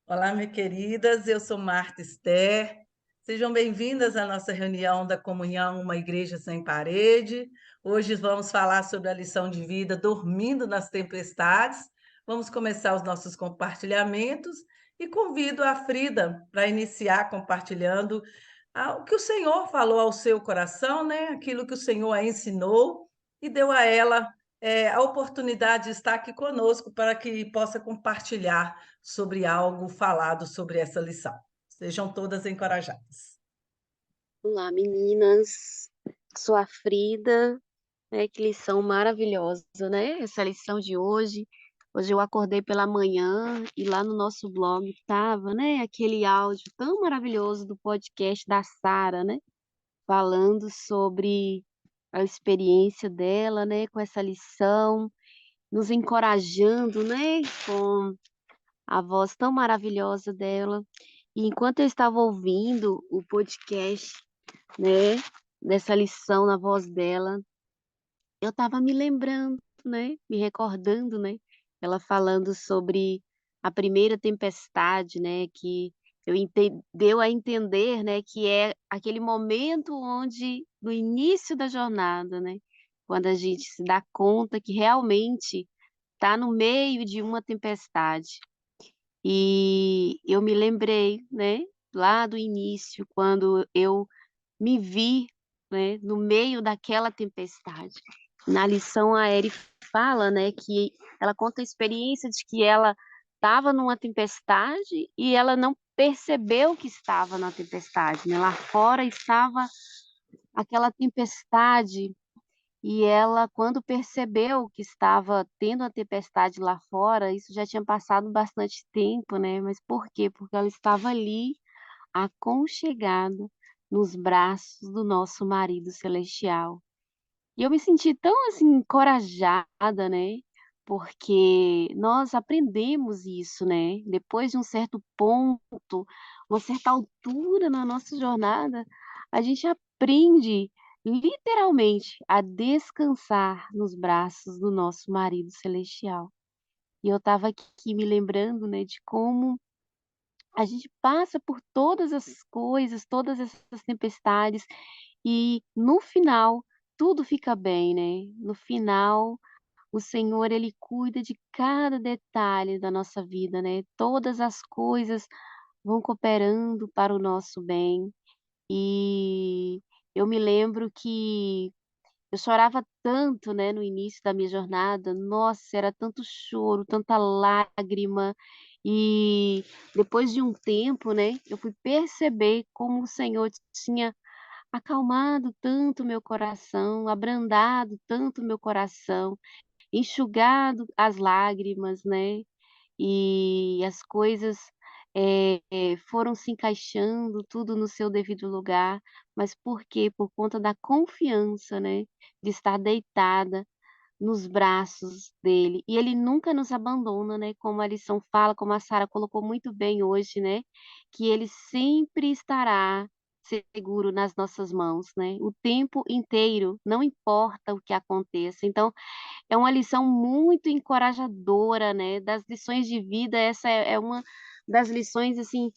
Olá, minhas queridas, eu sou Marta Esther. Sejam bem-vindas à nossa reunião da Comunhão Uma Igreja Sem Parede. Hoje vamos falar sobre a lição de vida Dormindo nas Tempestades. Vamos começar os nossos compartilhamentos e convido a Frida para iniciar compartilhando o que o Senhor falou ao seu coração, né? Aquilo que o Senhor a ensinou e deu a ela a oportunidade de estar aqui conosco para que possa compartilhar sobre algo falado sobre essa lição. Sejam todas encorajadas. Olá, meninas. Sou a Frida, né? Que lição maravilhosa, né? Essa lição de hoje. Hoje eu acordei pela manhã e lá no nosso blog estava, né? Aquele áudio tão maravilhoso do podcast da Sara, né? Falando sobre a experiência dela, né? Com essa lição, nos encorajando, né? Com a voz tão maravilhosa dela. E enquanto eu estava ouvindo o podcast, né, dessa lição na voz dela, eu estava me lembrando, né, me recordando, né, ela falando sobre a primeira tempestade, né, que deu a entender, né, que é aquele momento onde, no início da jornada, né, quando a gente se dá conta que realmente está no meio de uma tempestade. E eu me lembrei, né, lá do início, quando eu me vi, né, no meio daquela tempestade. Na lição a Eri fala, né, que ela conta a experiência de que ela estava numa tempestade e ela não percebeu que estava na tempestade, né? Lá fora estava aquela tempestade e ela, quando percebeu que estava tendo a tempestade lá fora, isso já tinha passado bastante tempo, né? Mas por quê? Porque ela estava ali aconchegada nos braços do nosso marido celestial. E eu me senti tão, assim, encorajada, né, porque nós aprendemos isso, né, depois de um certo ponto, uma certa altura na nossa jornada, a gente aprende literalmente a descansar nos braços do nosso marido celestial. E eu estava aqui me lembrando, né, de como a gente passa por todas as coisas, todas essas tempestades e no final tudo fica bem, né. No final, o Senhor ele cuida de cada detalhe da nossa vida, né. Todas as coisas vão cooperando para o nosso bem. E eu me lembro que eu chorava tanto, né, no início da minha jornada, nossa, era tanto choro, tanta lágrima, e depois de um tempo, né, eu fui perceber como o Senhor tinha acalmado tanto meu coração, abrandado tanto meu coração, enxugado as lágrimas, né, e as coisas, foram se encaixando tudo no seu devido lugar, mas por quê? Por conta da confiança, né, de estar deitada nos braços dele, e ele nunca nos abandona, né, como a lição fala, como a Sara colocou muito bem hoje, né, que ele sempre estará seguro nas nossas mãos, né, o tempo inteiro, não importa o que aconteça. Então, é uma lição muito encorajadora, né, das lições de vida, essa é uma das lições, assim,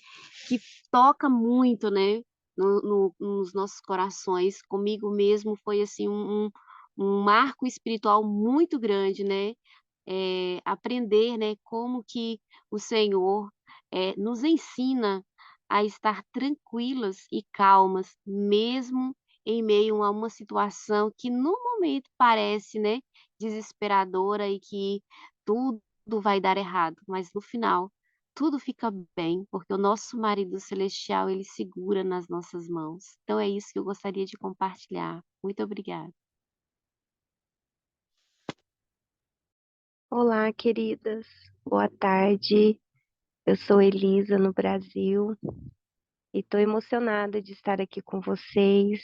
que toca muito, né, nos nossos corações. Comigo mesmo foi, assim, um marco espiritual muito grande, né, aprender, né, como que o Senhor, nos ensina a estar tranquilas e calmas, mesmo em meio a uma situação que no momento parece, né, desesperadora e que tudo vai dar errado, mas no final tudo fica bem, porque o nosso marido celestial, ele segura nas nossas mãos. Então é isso que eu gostaria de compartilhar. Muito obrigada. Olá, queridas. Boa tarde. Eu sou Elisa, no Brasil, e estou emocionada de estar aqui com vocês,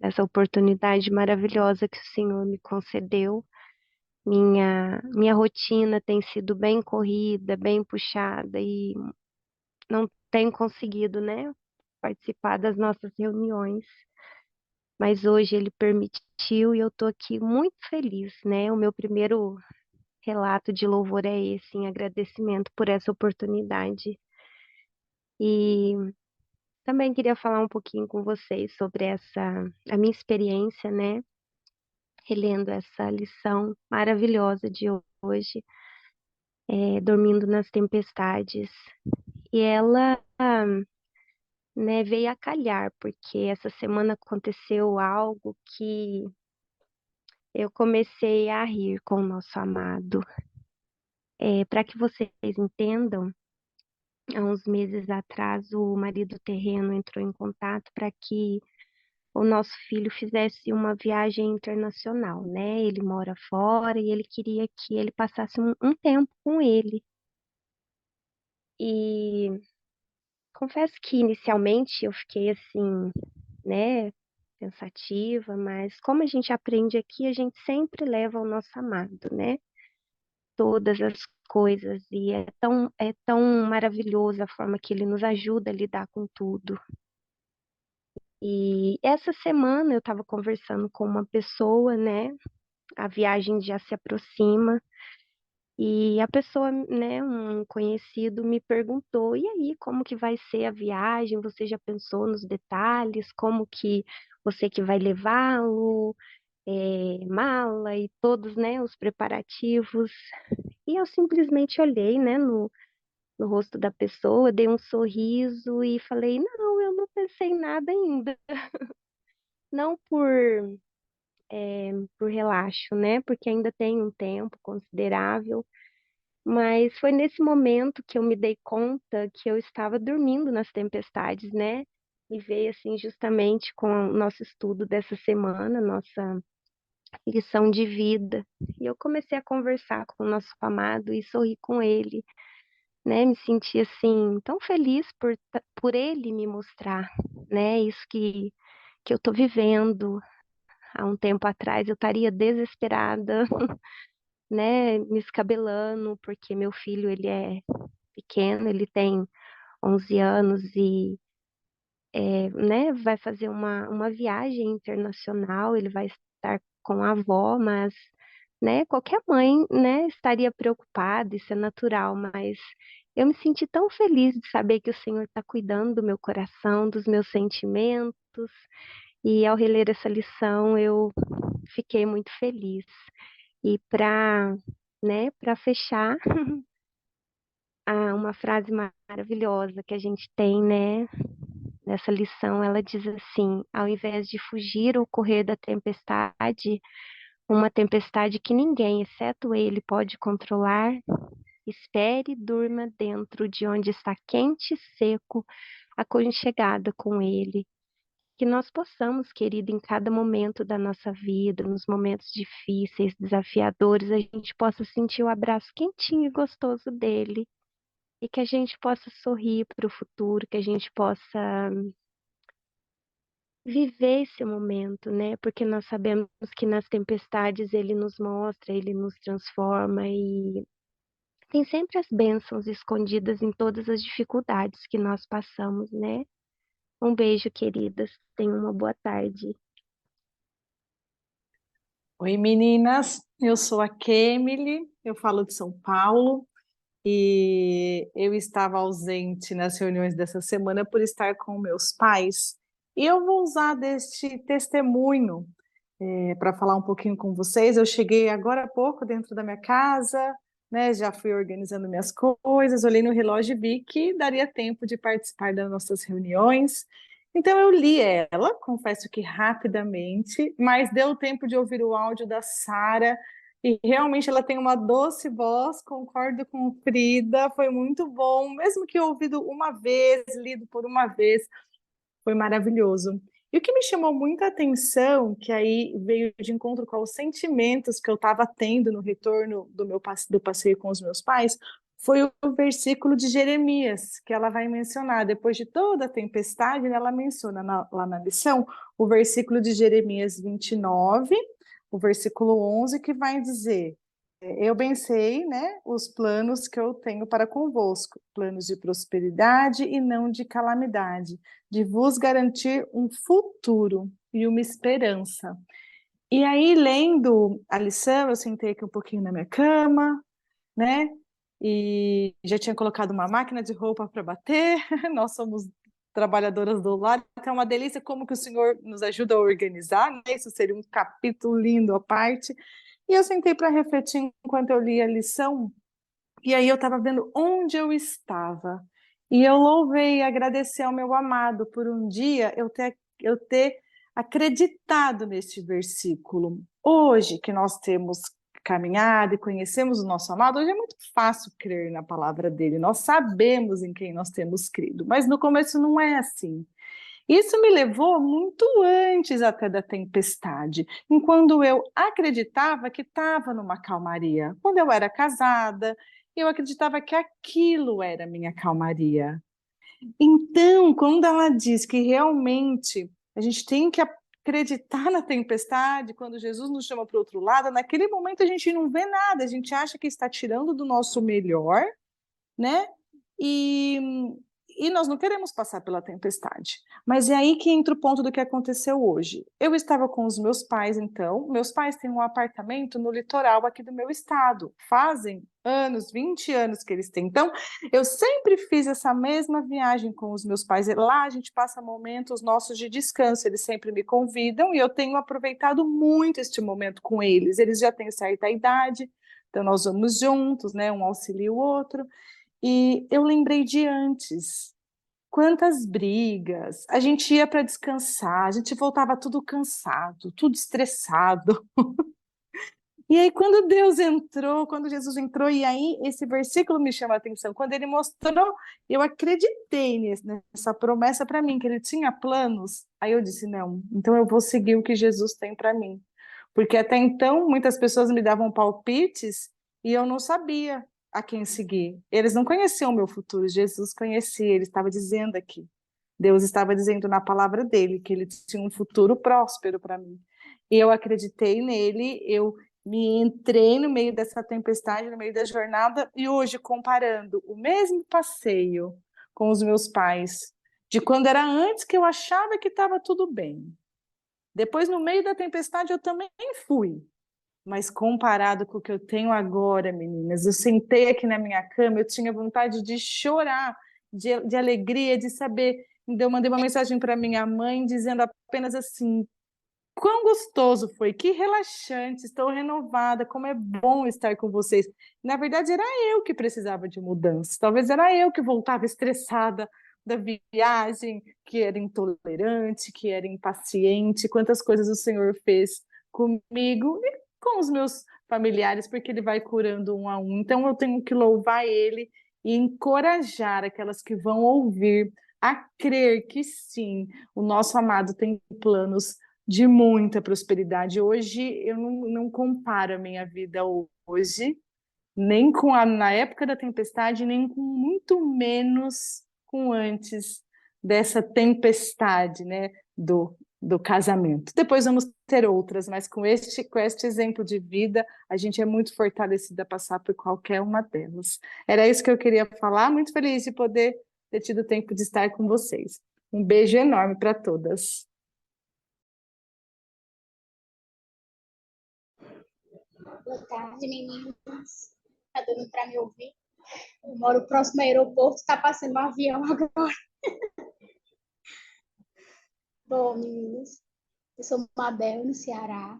essa oportunidade maravilhosa que o Senhor me concedeu. Minha rotina tem sido bem corrida, bem puxada, e não tenho conseguido, né, participar das nossas reuniões. Mas hoje ele permitiu e eu estou aqui muito feliz, né? O meu primeiro relato de louvor é esse, em agradecimento por essa oportunidade. E também queria falar um pouquinho com vocês sobre a minha experiência, né, relendo essa lição maravilhosa de hoje, Dormindo nas Tempestades. E ela, né, veio a calhar, porque essa semana aconteceu algo que eu comecei a rir com o nosso amado. Para que vocês entendam, há uns meses atrás, o marido terreno entrou em contato para que o nosso filho fizesse uma viagem internacional, né? Ele mora fora e ele queria que ele passasse um tempo com ele. E confesso que inicialmente eu fiquei assim, né, pensativa, mas como a gente aprende aqui, a gente sempre leva o nosso amado, né? Todas as coisas e é tão maravilhoso a forma que ele nos ajuda a lidar com tudo. E essa semana eu estava conversando com uma pessoa, né? A viagem já se aproxima e a pessoa, né, um conhecido me perguntou: "E aí, como que vai ser a viagem? Você já pensou nos detalhes? Como que você que vai levá-lo, mala e todos, né, os preparativos?" E eu simplesmente olhei, né, no rosto da pessoa, dei um sorriso e falei: "Não, eu não pensei em nada ainda." Não por relaxo, né? Porque ainda tem um tempo considerável, mas foi nesse momento que eu me dei conta que eu estava dormindo nas tempestades, né? E veio assim justamente com o nosso estudo dessa semana, nossa lição de vida. E eu comecei a conversar com o nosso amado e sorri com ele, né? Me senti assim tão feliz por ele me mostrar, né? Isso que eu tô vivendo. Há um tempo atrás eu estaria desesperada, né, me escabelando, porque meu filho, ele é pequeno, ele tem 11 anos e, né, vai fazer uma viagem internacional, ele vai estar com a avó, mas, né, qualquer mãe, né, estaria preocupada, isso é natural, mas eu me senti tão feliz de saber que o Senhor está cuidando do meu coração, dos meus sentimentos, e ao reler essa lição eu fiquei muito feliz. E para fechar, uma frase maravilhosa que a gente tem, né, nessa lição, ela diz assim: ao invés de fugir ou correr da tempestade, uma tempestade que ninguém, exceto ele, pode controlar, espere e durma dentro de onde está quente e seco, aconchegada com ele. Que nós possamos, querido, em cada momento da nossa vida, nos momentos difíceis, desafiadores, a gente possa sentir o abraço quentinho e gostoso dele. E que a gente possa sorrir para o futuro, que a gente possa viver esse momento, né? Porque nós sabemos que nas tempestades ele nos mostra, ele nos transforma e tem sempre as bênçãos escondidas em todas as dificuldades que nós passamos, né? Um beijo, queridas. Tenham uma boa tarde. Oi, meninas. Eu sou a Kemily, eu falo de São Paulo e eu estava ausente nas reuniões dessa semana por estar com meus pais. E eu vou usar deste testemunho para falar um pouquinho com vocês. Eu cheguei agora há pouco dentro da minha casa, né? Já fui organizando minhas coisas, olhei no relógio e vi que daria tempo de participar das nossas reuniões. Então eu li ela, confesso que rapidamente, mas deu tempo de ouvir o áudio da Sara e realmente ela tem uma doce voz, concordo com Frida, foi muito bom, mesmo que ouvido uma vez, lido por uma vez, foi maravilhoso. E o que me chamou muita atenção, que aí veio de encontro com os sentimentos que eu estava tendo no retorno do passeio com os meus pais, foi o versículo de Jeremias, que ela vai mencionar. Depois de toda a tempestade, ela menciona lá na lição o versículo de Jeremias 29, o versículo 11, que vai dizer: eu bem sei, né, os planos que eu tenho para convosco, planos de prosperidade e não de calamidade, de vos garantir um futuro e uma esperança. E aí, lendo a lição, eu sentei aqui um pouquinho na minha cama, né, e já tinha colocado uma máquina de roupa para bater. Nós somos trabalhadoras do lar, então é uma delícia como que o Senhor nos ajuda a organizar, né? Isso seria um capítulo lindo à parte. E eu sentei para refletir enquanto eu li a lição, e aí eu estava vendo onde eu estava. E eu louvei e agradeci ao meu amado por um dia eu ter acreditado neste versículo. Hoje que nós temos caminhado e conhecemos o nosso amado, hoje é muito fácil crer na palavra dele. Nós sabemos em quem nós temos crido, mas no começo não é assim. Isso me levou muito antes até da tempestade, enquanto eu acreditava que estava numa calmaria. Quando eu era casada, eu acreditava que aquilo era minha calmaria. Então, quando ela diz que realmente a gente tem que acreditar na tempestade, quando Jesus nos chama para o outro lado, naquele momento a gente não vê nada, a gente acha que está tirando do nosso melhor, né? E, e nós não queremos passar pela tempestade. Mas é aí que entra o ponto do que aconteceu hoje. Eu estava com os meus pais, então. Meus pais têm um apartamento no litoral aqui do meu estado. Fazem anos, 20 anos que eles têm. Então, eu sempre fiz essa mesma viagem com os meus pais. E lá a gente passa momentos nossos de descanso. Eles sempre me convidam e eu tenho aproveitado muito este momento com eles. Eles já têm certa idade, então nós vamos juntos, né? Um auxilia o outro. E eu lembrei de antes, quantas brigas, a gente ia para descansar, a gente voltava tudo cansado, tudo estressado. E aí quando Deus entrou, quando Jesus entrou, e aí esse versículo me chama a atenção, quando ele mostrou, eu acreditei nessa promessa para mim, que ele tinha planos, aí eu disse, não, então eu vou seguir o que Jesus tem para mim. Porque até então muitas pessoas me davam palpites e eu não sabia a quem seguir. Eles não conheciam o meu futuro, Jesus conhecia, ele estava dizendo aqui. Deus estava dizendo na palavra dele que ele tinha um futuro próspero para mim. E eu acreditei nele, eu me entrei no meio dessa tempestade, no meio da jornada, e hoje, comparando o mesmo passeio com os meus pais, de quando era antes que eu achava que estava tudo bem. Depois, no meio da tempestade, eu também fui. Mas comparado com o que eu tenho agora, meninas, eu sentei aqui na minha cama, eu tinha vontade de chorar, de alegria, de saber. Eu mandei uma mensagem para minha mãe dizendo apenas assim: quão gostoso foi, que relaxante, estou renovada, como é bom estar com vocês. Na verdade, era eu que precisava de mudança, talvez era eu que voltava estressada da viagem, que era intolerante, que era impaciente, quantas coisas o Senhor fez comigo e com os meus familiares, porque Ele vai curando um a um. Então, eu tenho que louvar Ele e encorajar aquelas que vão ouvir a crer que sim, o nosso amado tem planos de muita prosperidade. Hoje eu não comparo a minha vida hoje, nem na época da tempestade, nem com muito menos com antes dessa tempestade, né, do casamento. Depois vamos ter outras, mas com este exemplo de vida, a gente é muito fortalecida a passar por qualquer uma delas. Era isso que eu queria falar, muito feliz de poder ter tido tempo de estar com vocês. Um beijo enorme para todas. Boa tarde, meninas. Tá dando para me ouvir? Eu moro próximo ao aeroporto, está passando um avião agora. Bom, meninas, eu sou Mabel, no Ceará.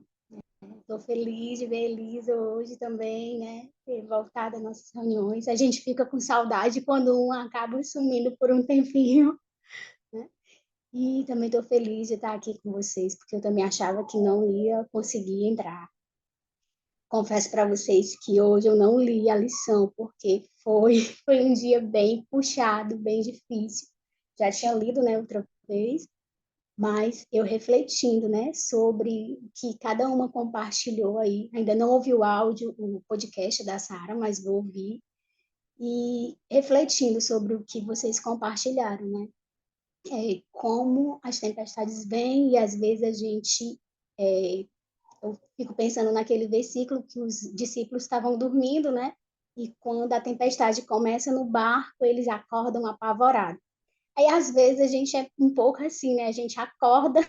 Estou feliz de ver a Elisa hoje também, né? Ter voltado às nossas reuniões. A gente fica com saudade quando um acaba sumindo por um tempinho, né? E também estou feliz de estar aqui com vocês, porque eu também achava que não ia conseguir entrar. Confesso para vocês que hoje eu não li a lição, porque foi um dia bem puxado, bem difícil. Já tinha lido, né, outra vez, mas eu refletindo, né, sobre o que cada uma compartilhou aí. Ainda não ouvi o áudio, o podcast da Sara, mas vou ouvir. E refletindo sobre o que vocês compartilharam, né? Como as tempestades vêm e às vezes a gente eu fico pensando naquele versículo que os discípulos estavam dormindo, né? E quando a tempestade começa no barco, eles acordam apavorados. Aí, às vezes, a gente é um pouco assim, né? A gente acorda,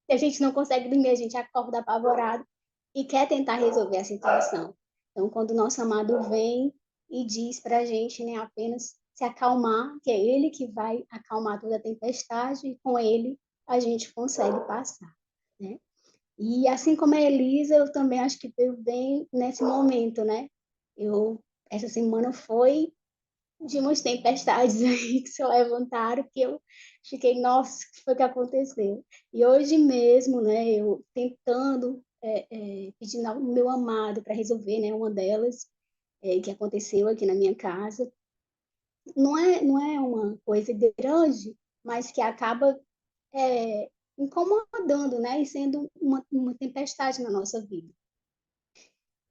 e a gente não consegue dormir, a gente acorda apavorado e quer tentar resolver a situação. Então, quando o nosso amado vem, e diz para a gente, né, apenas se acalmar, que é Ele que vai acalmar toda a tempestade, e com Ele a gente consegue passar, né? E assim como a Elisa, eu também acho que veio bem nesse momento, né? Essa semana foi de umas tempestades aí que se levantaram, que eu fiquei, nossa, o que foi que aconteceu? E hoje mesmo, né, eu tentando, pedindo ao meu amado para resolver, né, uma delas, que aconteceu aqui na minha casa. Não é uma coisa grande, mas que acaba incomodando, né, e sendo uma tempestade na nossa vida.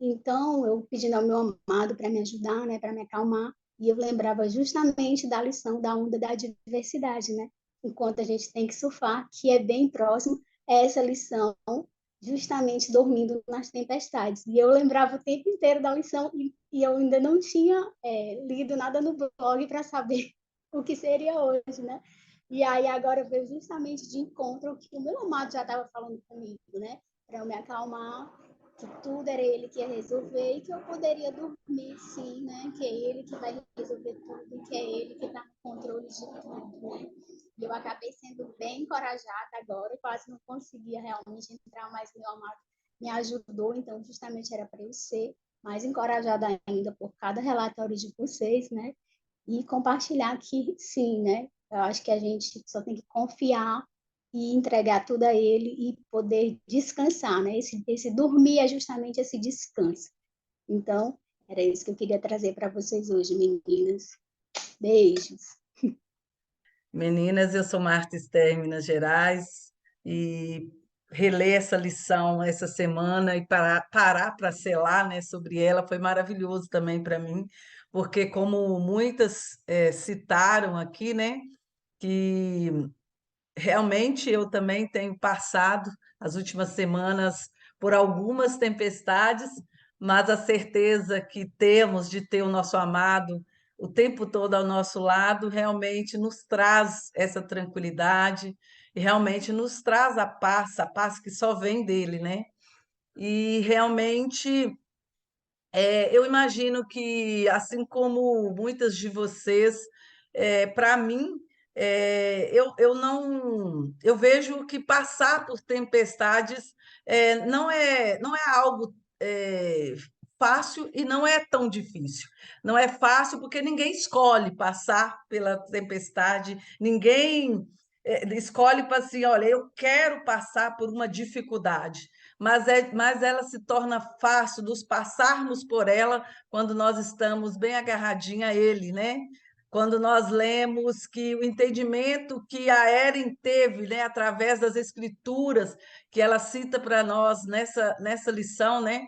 Então, eu pedindo ao meu amado para me ajudar, né, para me acalmar, e eu lembrava justamente da lição da onda da diversidade, né? Enquanto a gente tem que surfar, que é bem próximo a essa lição, justamente dormindo nas tempestades. E eu lembrava o tempo inteiro da lição e eu ainda não tinha lido nada no blog para saber o que seria hoje, né? E aí agora veio justamente de encontro o que o meu amado já estava falando comigo, né? Para eu me acalmar, que tudo era ele que ia resolver e que eu poderia dormir sim, né? Que é ele que vai resolver tudo, que é ele que está no controle de tudo, né? E eu acabei sendo bem encorajada agora, quase não conseguia realmente entrar, mas meu amado me ajudou, então justamente era para eu ser mais encorajada ainda por cada relatório de vocês, né? E compartilhar que sim, né? Eu acho que a gente só tem que confiar e entregar tudo a ele e poder descansar, né? Esse dormir é justamente esse descanso. Então, era isso que eu queria trazer para vocês hoje, meninas. Beijos. Meninas, eu sou Marta Esther, Minas Gerais, e reler essa lição essa semana e parar para selar, né, sobre ela foi maravilhoso também para mim, porque como muitas citaram aqui, né, que realmente eu também tenho passado as últimas semanas por algumas tempestades, mas a certeza que temos de ter o nosso amado o tempo todo ao nosso lado realmente nos traz essa tranquilidade e realmente nos traz a paz que só vem dele, né? E realmente eu imagino que, assim como muitas de vocês, para mim, eu não, eu vejo que passar por tempestades não é algo é, fácil e não é tão difícil. Não é fácil porque ninguém escolhe passar pela tempestade, ninguém escolhe para assim, olha, eu quero passar por uma dificuldade, mas ela se torna fácil nos passarmos por ela quando nós estamos bem agarradinha a Ele, né? Quando nós lemos que o entendimento que a Erin teve, né, através das Escrituras, que ela cita para nós nessa lição, né?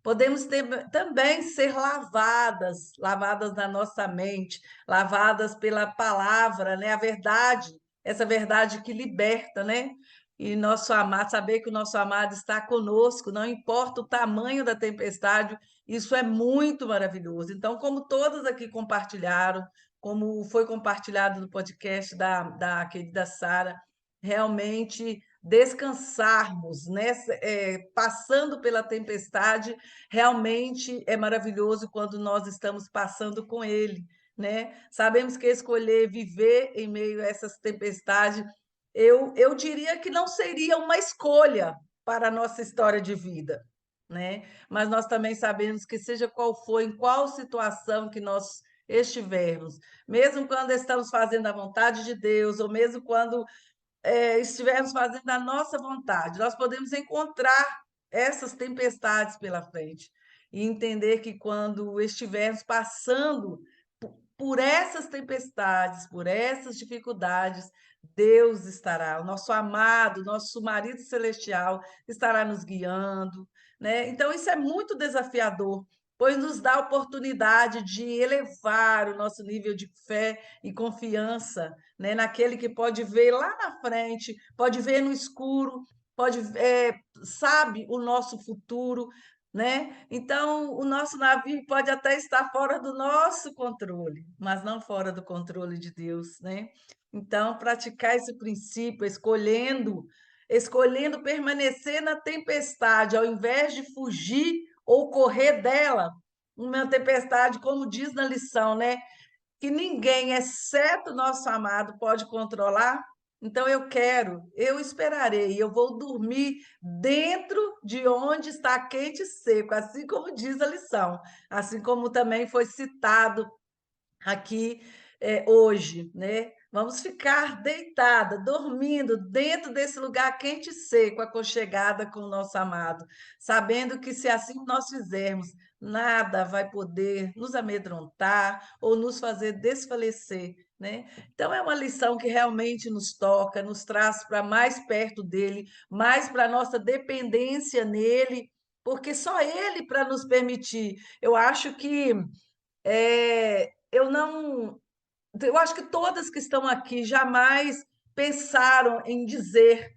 Podemos também ser lavadas na nossa mente, lavadas pela palavra, né? A verdade, essa verdade que liberta, né? E nosso amado, saber que o nosso amado está conosco, não importa o tamanho da tempestade, isso é muito maravilhoso. Então, como todas aqui compartilharam, como foi compartilhado no podcast da querida Sara, realmente descansarmos, né? Passando pela tempestade, realmente é maravilhoso quando nós estamos passando com Ele, né? Sabemos que escolher viver em meio a essas tempestades eu diria que não seria uma escolha para a nossa história de vida, né? Mas nós também sabemos que, seja qual for, em qual situação que nós estivermos, mesmo quando estamos fazendo a vontade de Deus, ou mesmo quando estivermos fazendo a nossa vontade, nós podemos encontrar essas tempestades pela frente e entender que quando estivermos passando por essas tempestades, por essas dificuldades, Deus estará, o nosso amado, nosso marido celestial estará nos guiando, né? Então isso é muito desafiador, pois nos dá a oportunidade de elevar o nosso nível de fé e confiança, né, naquele que pode ver lá na frente, pode ver no escuro, sabe o nosso futuro, né? Então, o nosso navio pode até estar fora do nosso controle, mas não fora do controle de Deus, né? Então, praticar esse princípio, escolhendo permanecer na tempestade, ao invés de fugir ou correr dela, uma tempestade, como diz na lição, né? Que ninguém, exceto nosso amado, pode controlar. Então eu esperarei, eu vou dormir dentro de onde está quente e seco, assim como diz a lição, assim como também foi citado aqui hoje, né? Vamos ficar deitada, dormindo dentro desse lugar quente e seco, aconchegada com o nosso amado, sabendo que se assim nós fizermos, nada vai poder nos amedrontar ou nos fazer desfalecer, né? Então é uma lição que realmente nos toca, nos traz para mais perto dele, mais para a nossa dependência nele, porque só ele para nos permitir. Eu acho que eu não. Eu acho que todas que estão aqui jamais pensaram em dizer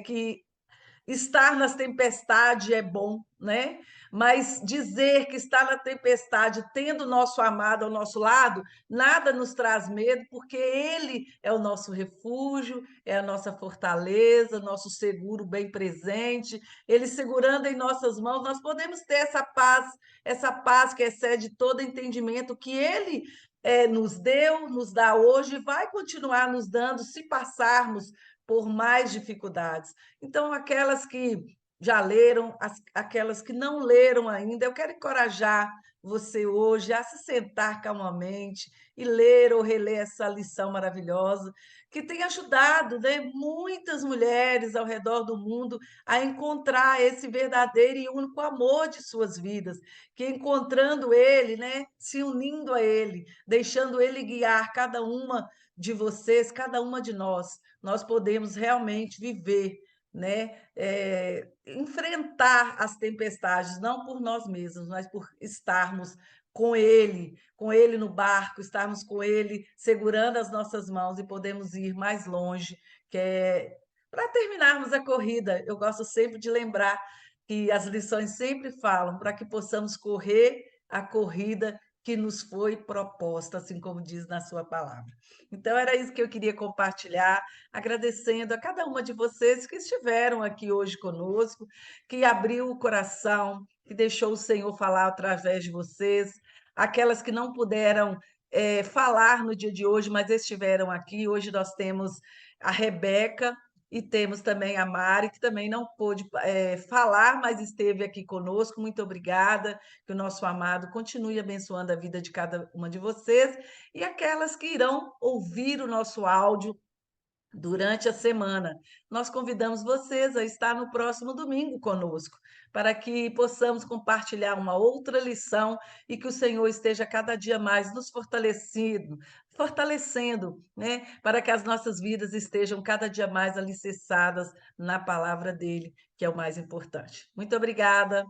que estar nas tempestades é bom, né? Mas dizer que está na tempestade, tendo o nosso amado ao nosso lado, nada nos traz medo, porque Ele é o nosso refúgio, é a nossa fortaleza, nosso seguro bem presente. Ele segurando em nossas mãos, nós podemos ter essa paz que excede todo entendimento que Ele nos deu, nos dá hoje e vai continuar nos dando se passarmos por mais dificuldades. Então, aquelas que já leram, aquelas que não leram ainda, eu quero encorajar você hoje a se sentar calmamente e ler ou reler essa lição maravilhosa, que tem ajudado, né, muitas mulheres ao redor do mundo a encontrar esse verdadeiro e único amor de suas vidas, que encontrando ele, né, se unindo a ele, deixando ele guiar cada uma de vocês, cada uma de nós podemos realmente viver, né? Enfrentar as tempestades, não por nós mesmos, mas por estarmos com Ele no barco, estarmos com Ele segurando as nossas mãos e podemos ir mais longe, que é para terminarmos a corrida. Eu gosto sempre de lembrar que as lições sempre falam para que possamos correr a corrida que nos foi proposta, assim como diz na sua palavra. Então, era isso que eu queria compartilhar, agradecendo a cada uma de vocês que estiveram aqui hoje conosco, que abriu o coração, que deixou o Senhor falar através de vocês, aquelas que não puderam falar no dia de hoje, mas estiveram aqui. Hoje nós temos a Rebeca e temos também a Mari, que também não pôde falar, mas esteve aqui conosco. Muito obrigada, que o nosso amado continue abençoando a vida de cada uma de vocês e aquelas que irão ouvir o nosso áudio durante a semana. Nós convidamos vocês a estar no próximo domingo conosco, para que possamos compartilhar uma outra lição e que o Senhor esteja cada dia mais nos fortalecendo, né, para que as nossas vidas estejam cada dia mais alicerçadas na palavra dele, que é o mais importante. Muito obrigada.